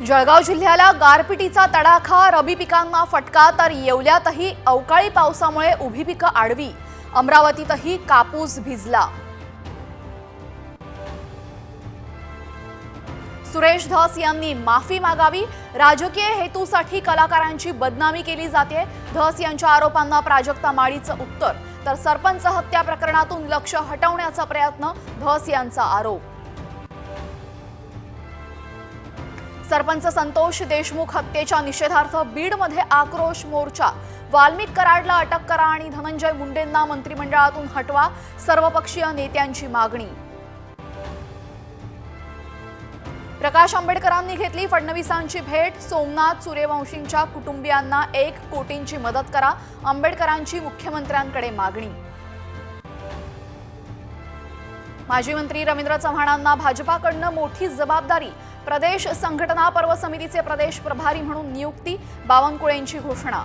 जळगाव जिल्ह्याला गारपिटीचा तडाखा, रबी पिकांना फटका तर येवल्यातही अवकाळी पावसामुळे उभी पिकं आडवी, अमरावतीतही कापूस भिजला। सुरेश धस यांनी माफी मागावी, राजकीय हेतूसाठी कलाकारांची बदनामी केली जाते। धस यांच्या आरोपांना प्राजक्ता माळीचं उत्तर, तर सरपंच हत्या प्रकरणातून लक्ष हटवण्याचा प्रयत्न, धस यांचा आरोप। सरपंच संतोष देशमुख हत्येच्या निषेधार्थ बीडमध्ये आक्रोश मोर्चा, वाल्मिक कराडला अटक करा आणि धनंजय मुंडेंना मंत्रिमंडळातून हटवा, सर्वपक्षीय नेत्यांची मागणी। प्रकाश आंबेडकरांनी घेतली फडणवीसांची भेट, सोमनाथ सूर्यवंशींच्या कुटुंबियांना 1 कोटींची मदत करा, आंबेडकरांची मुख्यमंत्र्यांकडे मागणी। माजी मंत्री रवींद्र चव्हाणांना भाजपाकडून मोठी जबाबदारी, प्रदेश संघटना पर्व समितीचे प्रदेश प्रभारी म्हणून नियुक्ती, बावनकुळेंची घोषणा।